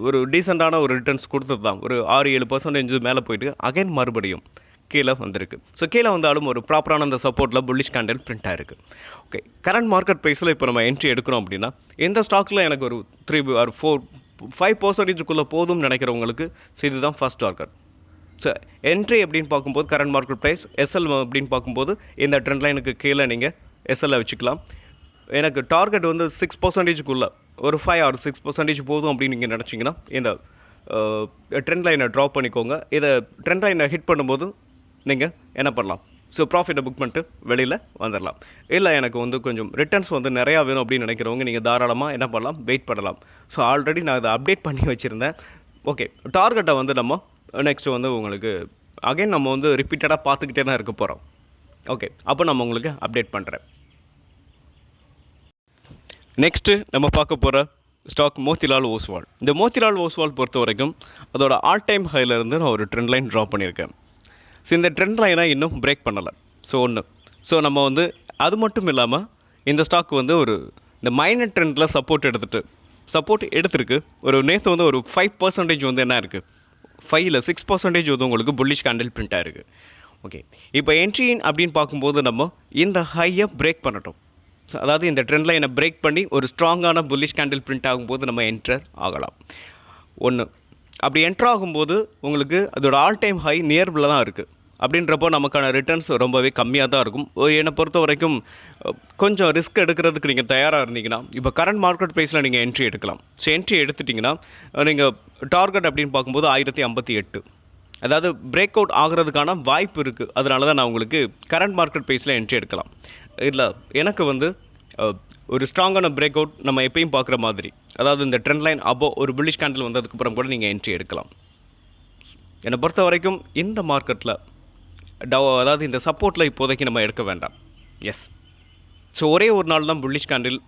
ஒரு டீசெண்டான ஒரு ரிட்டர்ன்ஸ் கொடுத்தது தான். ஒரு 6-7% மேலே போயிட்டு அகைன் மறுபடியும் கீழே வந்திருக்கு. ஸோ கீழே வந்தாலும் ஒரு ப்ராப்பரான அந்த சப்போர்ட்டில் புல்லிஷ் கேண்டில் பிரிண்ட் ஆகிருக்கு. ஓகே, கரண்ட் மார்க்கெட் ப்ரைஸில் இப்போ நம்ம என்ட்ரி எடுக்கிறோம் அப்படின்னா, இந்த ஸ்டாக்கில் எனக்கு ஒரு 3 or 5% போதும்னு நினைக்கிறவங்களுக்கு ஸோ இதுதான் ஃபஸ்ட் டார்கெட். ஸோ என்ட்ரி அப்படின்னு பார்க்கும்போது கரண்ட் மார்க்கெட் ப்ரைஸ் எஸ்எல் அப்படின்னு பார்க்கும்போது இந்த ட்ரெண்ட் லைனுக்கு கீழே நீங்கள் எஸ்எல்லை வச்சுக்கலாம். எனக்கு டார்கெட் 6%, ஒரு 5 or 6% போதும் அப்படின்னு நீங்கள் நினச்சிங்கன்னா இந்த ட்ரெண்ட் லைனை ட்ராப் பண்ணிக்கோங்க. இதை ட்ரெண்ட் லைனை ஹிட் பண்ணும்போது நீங்கள் என்ன பண்ணலாம், ஸோ ப்ராஃபிட்டை புக் பண்ணிட்டு வெளியில் வந்துடலாம். இல்லை எனக்கு வந்து கொஞ்சம் ரிட்டர்ன்ஸ் வந்து நிறையா வேணும் அப்படின்னு நினைக்கிறவங்க நீங்கள் தாராளமாக என்ன பண்ணலாம், வெயிட் பண்ணலாம். ஸோ ஆல்ரெடி நான் அதை அப்டேட் பண்ணி வச்சுருந்தேன். ஓகே, டார்கெட்டை வந்து நம்ம நெக்ஸ்ட்டு வந்து உங்களுக்கு அகைன் நம்ம வந்து ரிப்பீட்டடாக பார்த்துக்கிட்டே தான் இருக்க போகிறோம். ஓகே, அப்போ நம்ம உங்களுக்கு அப்டேட் பண்ணுறேன். நெக்ஸ்ட்டு நம்ம பார்க்க போகிற ஸ்டாக் மோத்திலால் ஓஸ்வால். இந்த மோத்திலால் ஓஸ்வால் பொறுத்த வரைக்கும் அதோட ஆல் டைம் ஹைலேருந்து நான் ஒரு ட்ரெண்ட் லைன் ட்ரா பண்ணியிருக்கேன். ஸோ இந்த ட்ரெண்ட் லைனை இன்னும் பிரேக் பண்ணலை. ஸோ நம்ம வந்து அது மட்டும் இல்லாமல் இந்த ஸ்டாக் வந்து ஒரு இந்த மைனர் ட்ரெண்டில் சப்போர்ட் எடுத்திருக்கு. ஒரு நேற்று வந்து ஒரு 5% வந்து என்ன இருக்குது, 5 இல்லை 6% வந்து உங்களுக்கு புல்லிஷ் கேண்டில் பிரிண்ட் ஆயிருக்கு. ஓகே, இப்போ என்ட்ரி அப்படின்னு பார்க்கும்போது நம்ம இந்த ஹையை பிரேக் பண்ணட்டும். ஸோ அதாவது இந்த ட்ரெண்ட் லைனை பிரேக் பண்ணி ஒரு ஸ்ட்ராங்கான புல்லிஷ் கேண்டில் பிரிண்ட் ஆகும்போது நம்ம என்டர் ஆகலாம். அப்படி என்டர் ஆகும்போது உங்களுக்கு அதோட ஆல் டைம் ஹை நியர்பில் தான் இருக்குது. அப்படின்றப்போ நமக்கான ரிட்டர்ன்ஸ் ரொம்பவே கம்மியாக தான் இருக்கும். என்னை பொறுத்த வரைக்கும் கொஞ்சம் ரிஸ்க் எடுக்கிறதுக்கு நீங்கள் தயாராக இருந்தீங்கன்னா இப்போ கரண்ட் மார்க்கெட் ப்ரைஸில் நீங்கள் என்ட்ரி எடுக்கலாம். ஸோ என்ட்ரி எடுத்துட்டிங்கன்னா நீங்கள் டார்கெட் அப்படின்னு பார்க்கும்போது 1058, அதாவது பிரேக் அவுட் ஆகிறதுக்கான வாய்ப்பு இருக்குது. அதனால தான் நான் உங்களுக்கு கரண்ட் மார்க்கெட் ப்ரைஸில் என்ட்ரி எடுக்கலாம். இல்லை எனக்கு வந்து ஒரு ஸ்ட்ராங்கான பிரேக் அவுட் நம்ம எப்பயும் பார்க்குற மாதிரி, அதாவது இந்த ட்ரெண்ட் லைன் அபோவ் ஒரு புல்லிஷ் கேண்டில் வந்ததுக்கப்புறம் கூட நீங்கள் என்ட்ரி எடுக்கலாம். என்னை பொறுத்த வரைக்கும் இந்த மார்க்கெட்டில் அதாவது இந்த சப்போர்ட்டில் இப்போதைக்கு நம்ம எடுக்க வேண்டாம். எஸ், ஸோ ஒரே ஒரு நாள் தான் bullish candle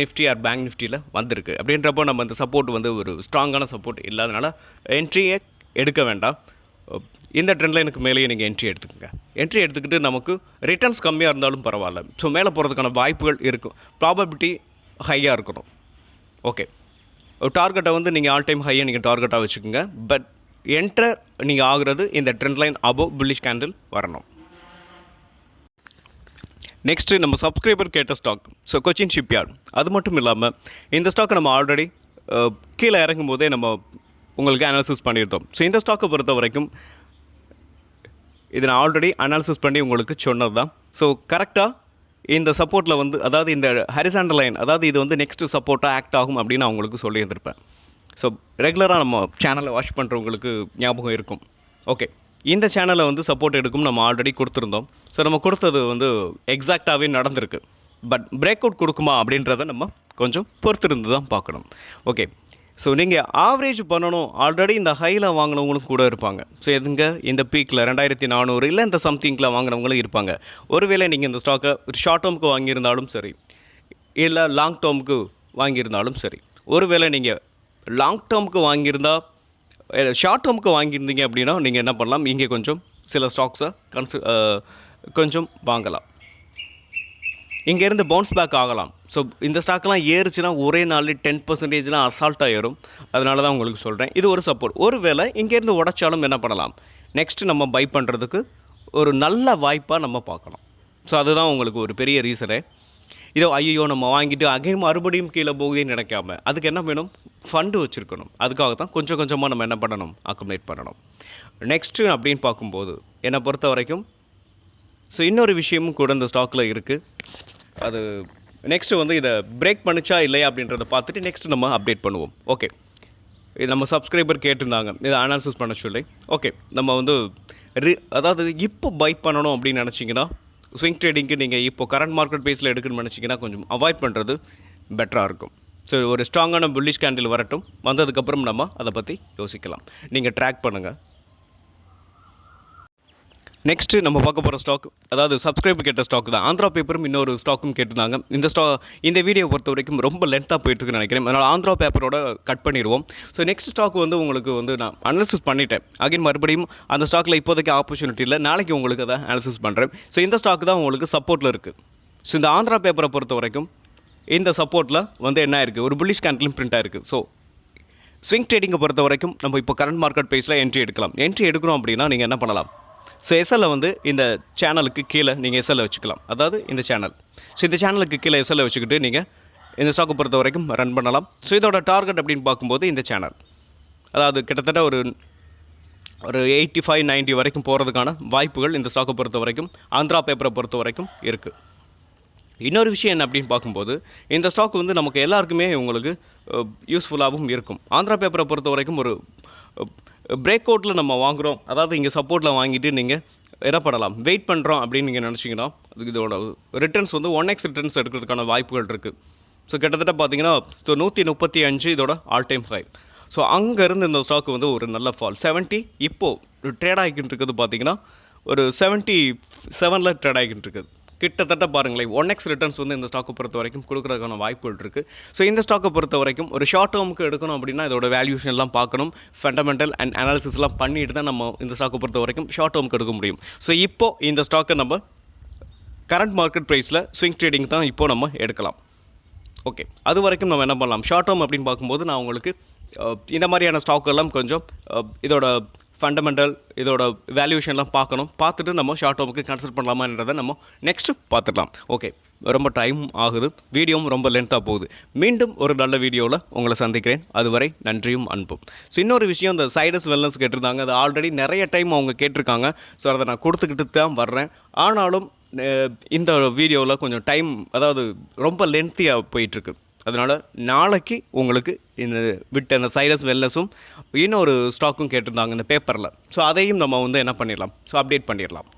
Nifty or bank நிஃப்டியில் வந்திருக்கு. அப்படின்றப்போ நம்ம இந்த சப்போர்ட் வந்து ஒரு ஸ்ட்ராங்கான சப்போர்ட் இல்லாதனால என்ட்ரியே எடுக்க வேண்டாம். இந்த ட்ரெண்ட் லைனுக்கு மேலேயே நீங்கள் என்ட்ரி எடுத்துக்கோங்க. என்ட்ரி எடுத்துக்கிட்டு நமக்கு ரிட்டர்ன்ஸ் கம்மியாக இருந்தாலும் பரவாயில்ல. ஸோ மேலே போகிறதுக்கான வாய்ப்புகள் இருக்கும், ப்ராபபிலிட்டி ஹையாக இருக்கணும். ஓகே, ஒரு டார்கெட்டை வந்து நீங்கள் ஆல் டைம் ஹையை நீங்கள் டார்கெட்டாக வச்சுக்கோங்க. பட் என்டர் நீங்கள் ஆகுறது இந்த trend line above bullish candle வரணும். நெக்ஸ்ட்டு நம்ம சப்ஸ்கிரைபர் கேட்ட ஸ்டாக், ஸோ கொச்சின் ஷிப்யார்ட். அது மட்டும் இல்லாமல் இந்த ஸ்டாக்கை நம்ம ஆல்ரெடி கீழே இறங்கும் போதே நம்ம உங்களுக்கு அனாலிசிஸ் பண்ணியிருந்தோம். ஸோ இந்த ஸ்டாக்கை பொறுத்த வரைக்கும் இதை நான் ஆல்ரெடி அனாலிசிஸ் பண்ணி உங்களுக்கு சொன்னது தான். ஸோ கரெக்டாக இந்த சப்போர்ட்டில் வந்து, அதாவது இந்த ஹரிசாண்டல் லைன், அதாவது இது வந்து நெக்ஸ்ட்டு சப்போர்ட்டாக ஆக்ட் ஆகும் அப்படின்னு நான் உங்களுக்கு சொல்லியிருந்திருப்பேன். ஸோ ரெகுலராக நம்ம சேனலை வாட்ச் பண்ணுறவங்களுக்கு ஞாபகம் இருக்கும். ஓகே, இந்த சேனலை வந்து சப்போர்ட் எடுக்கும் நம்ம ஆல்ரெடி கொடுத்துருந்தோம். ஸோ நம்ம கொடுத்தது வந்து எக்ஸாக்டாகவே நடந்திருக்கு. பட் பிரேக் அவுட் கொடுக்குமா அப்படின்றத நம்ம கொஞ்சம் பொறுத்திருந்து தான் பார்க்கணும். ஓகே, ஸோ நீங்கள் ஆவரேஜ் பண்ணணும். ஆல்ரெடி இந்த ஹையில் வாங்கினவங்களும் கூட இருப்பாங்க. ஸோ எதுங்க இந்த பீக்கில் 2400 இல்லை இந்த சம்திங்கில் வாங்கினவங்களும் இருப்பாங்க. ஒருவேளை நீங்கள் இந்த ஸ்டாக்கை ஷார்ட் டேர்முக்கு வாங்கியிருந்தாலும் சரி, இல்லை லாங் டேர்முக்கு வாங்கியிருந்தாலும் சரி, ஒருவேளை நீங்கள் லாங் டேர்முக்கு வாங்கியிருந்தால், ஷார்ட் டேர்முக்கு வாங்கியிருந்தீங்க அப்படின்னா நீங்கள் என்ன பண்ணலாம், இங்கே கொஞ்சம் சில ஸ்டாக்ஸை கொஞ்சம் வாங்கலாம். இங்கேருந்து பவுன்ஸ் பேக் ஆகலாம். ஸோ இந்த ஸ்டாக்லாம் ஏறுச்சுன்னா ஒரே நாளில் 10%லாம் அசால்ட்டாக ஏறும். அதனால தான் உங்களுக்கு சொல்கிறேன், இது ஒரு சப்போர்ட். ஒருவேளை இங்கேருந்து உடைச்சாலும் என்ன பண்ணலாம், நெக்ஸ்ட்டு நம்ம பை பண்ணுறதுக்கு ஒரு நல்ல வாய்ப்பாக நம்ம பார்க்கணும். ஸோ அதுதான் உங்களுக்கு ஒரு பெரிய ரீசனே. இதோ ஐயோ நம்ம வாங்கிட்டு அகைன் மறுபடியும் கீழே போகுதுன்னு நினைக்காம, அதுக்கு என்ன வேணும், ஃபண்டு வச்சுருக்கணும். அதுக்காக தான் கொஞ்சம் கொஞ்சமாக நம்ம என்ன பண்ணணும், அக்குமுலேட் பண்ணணும். நெக்ஸ்ட்டு அப்படின்னு பார்க்கும்போது என்னை பொறுத்த வரைக்கும் ஸோ இன்னொரு விஷயமும் கூட இந்த ஸ்டாக்கில் இருக்குது. அது நெக்ஸ்ட்டு வந்து இதை பிரேக் பண்ணிச்சா இல்லையா அப்படின்றத பார்த்துட்டு நெக்ஸ்ட் நம்ம அப்டேட் பண்ணுவோம். ஓகே, இது நம்ம சப்ஸ்கிரைபர் கேட்டிருந்தாங்க இதை அனாலிசிஸ் பண்ண சொல்லி. ஓகே, நம்ம வந்து அதாவது இப்போ பை பண்ணணும் அப்படின்னு நினச்சிங்கன்னா, ஸ்விங் ட்ரேடிங்க்கு நீங்கள் இப்போ கரண்ட் மார்க்கெட் பேஸில் எடுக்கணும்னு நினச்சிங்கன்னா கொஞ்சம் அவாய்ட் பண்ணுறது பெட்டராக இருக்கும். ஸோ ஒரு ஸ்ட்ராங்கான புல்லிஷ் கேண்டில் வரட்டும், வந்ததுக்கப்புறம் நம்ம அதை பற்றி யோசிக்கலாம். நீங்கள் ட்ராக் பண்ணுங்கள். நெக்ஸ்ட்டு நம்ம பார்க்க போகிற ஸ்டாக், அதாவது சப்ஸ்கிரைபர் கேட்ட ஸ்டாக் தான். ஆந்திரா பேப்பரும் இன்னொரு ஸ்டாக்கும் கேட்டிருந்தாங்க. இந்த வீடியோ பொறுத்த வரைக்கும் ரொம்ப லென்த்தாக போயிட்டுருக்குன்னு நினைக்கிறேன். அதனால் ஆந்திரா பேப்பரோட கட் பண்ணிடுவோம். ஸோ நெக்ஸ்ட் ஸ்டாக் வந்து உங்களுக்கு வந்து நான் அனாலிசிஸ் பண்ணிட்டேன். அகைன் மறுபடியும் அந்த ஸ்டாக்கில் இப்போதைக்கு ஆப்பர்ச்சுனிட்டி இல்லை, நாளைக்கு உங்களுக்கு அதை அனாலிசிஸ் பண்ணுறேன். ஸோ இந்த ஸ்டாக் தான் உங்களுக்கு சப்போர்ட்டில் இருக்குது. ஸோ இந்த ஆந்திரா பேப்பரை பொறுத்த வரைக்கும் இந்த சப்போர்ட்டில் வந்து என்ன இருக்குது, ஒரு புல்லிஷ் கேண்டிலும் பிரிண்ட் ஆயிருக்கு. ஸோ ஸ்விங் ட்ரேடிங்கை பொறுத்த வரைக்கும் நம்ம இப்போ கரண்ட் மார்க்கெட் ப்ரைஸில் என்ட்ரி எடுக்கலாம். என்ட்ரி எடுக்கிறோம் அப்படின்னா நீங்கள் என்ன பண்ணலாம், ஸோ எஸ்எல்லை வந்து இந்த சேனலுக்கு கீழே நீங்கள் எஸ்எல்லை வச்சுக்கலாம். அதாவது இந்த சேனல், ஸோ இந்த சேனலுக்கு கீழே எஸ்எல்லை வச்சுக்கிட்டு நீங்கள் இந்த ஸ்டாக்கை பொறுத்த வரைக்கும் ரன் பண்ணலாம். ஸோ இதோட டார்கெட் அப்படின்னு பார்க்கும்போது இந்த சேனல், அதாவது கிட்டத்தட்ட ஒரு 85-90 வரைக்கும் போகிறதுக்கான வாய்ப்புகள் இந்த ஸ்டாக்கை பொறுத்த வரைக்கும், ஆந்திரா பேப்பரை பொறுத்த வரைக்கும் இருக்குது. இன்னொரு விஷயம் என்ன அப்படின்னு பார்க்கும்போது, இந்த ஸ்டாக் வந்து நமக்கு எல்லாருக்குமே உங்களுக்கு யூஸ்ஃபுல்லாகவும் இருக்கும். ஆந்திரா பேப்பரை பொறுத்த வரைக்கும் ஒரு பிரேக் அவுட்டில் நம்ம வாங்குகிறோம், அதாவது இங்கே சப்போர்ட்டில் வாங்கிட்டு நீங்கள் என்ன பண்ணலாம், வெயிட் பண்ணுறோம் அப்படின்னு நீங்கள் நினச்சிங்கன்னா அதுக்கு இதோட ரிட்டர்ன்ஸ் வந்து 1x ரிட்டர்ன்ஸ் எடுக்கிறதுக்கான வாய்ப்புகள் இருக்குது. ஸோ கிட்டத்தட்ட பார்த்தீங்கன்னா 135 இதோட ஆல் டைம் ஹை. ஸோ அங்கேருந்து இந்த ஸ்டாக் வந்து ஒரு நல்ல ஃபால் 70 இப்போது ட்ரேட் ஆகிக்கிட்டு இருக்குது பார்த்தீங்கன்னா ஒரு 77ல் ட்ரேட் ஆகிக்கிட்டு இருக்குது. கிட்டத்தட்ட பாருங்களேன் 1x ரிட்டர்ன்ஸ் வந்து இந்த ஸ்டாக்கை பொறுத்த வரைக்கும் கொடுக்குறதுக்கான வாய்ப்புகள் இருக்குது. ஸோ இந்த ஸ்டாக்கை பொறுத்த வரைக்கும் ஒரு ஷார்ட் டேர்முக்கு எடுக்கணும் அப்படின்னா இதோட வேல்யூஷன்லாம் பார்க்கணும், ஃபண்டமெண்டல் அண்ட் அனாலிசிஸ்லாம் பண்ணிட்டு தான் நம்ம இந்த ஸ்டாக்கை பொறுத்த வரைக்கும் ஷார்ட் டேர்முக்கு எடுக்க முடியும். ஸோ இப்போது இந்த ஸ்டாக்கை நம்ம கரண்ட் மார்க்கெட் ப்ரைஸில் ஸ்விங் ட்ரேடிங் தான் இப்போது நம்ம எடுக்கலாம். ஓகே, அது வரைக்கும் நம்ம என்ன பண்ணலாம், ஷார்ட் டேர்ம் அப்படின்னு பார்க்கும்போது நான் உங்களுக்கு இந்த மாதிரியான ஸ்டாக்கெல்லாம் கொஞ்சம் இதோட ஃபண்டமெண்டல் இதோட வேல்யூஷன்லாம் பார்த்துட்டு நம்ம ஷார்ட் டேர்முக்கு கன்சிடர் பண்ணலாமான்றதை நம்ம நெக்ஸ்ட்டு பார்த்துக்கலாம். ஓகே, ரொம்ப டைம் ஆகுது, வீடியோவும் ரொம்ப லென்த்தாக போகுது. மீண்டும் ஒரு நல்ல வீடியோவில் உங்களை சந்திக்கிறேன். அதுவரை நன்றியும் அன்பும். ஸோ இன்னொரு விஷயம், இந்த சைடஸ் வெல்னஸ் கேட்டிருந்தாங்க, அது ஆல்ரெடி நிறைய டைம் அவங்க கேட்டிருக்காங்க. ஸோ அதை நான் கொடுத்துக்கிட்டு தான் வர்றேன். ஆனாலும் இந்த வீடியோவில் கொஞ்சம் டைம், அதாவது ரொம்ப லென்த்தியாக போயிட்டுருக்கு. அதனால் நாளைக்கு உங்களுக்கு இந்த விட்ட அந்த சைடஸ் வெல்னஸும் இன்னொரு ஸ்டாக்கும் கேட்டிருந்தாங்க இந்த பேப்பரில். ஸோ அதையும் நம்ம வந்து என்ன பண்ணிடலாம், ஸோ அப்டேட் பண்ணிடலாம்.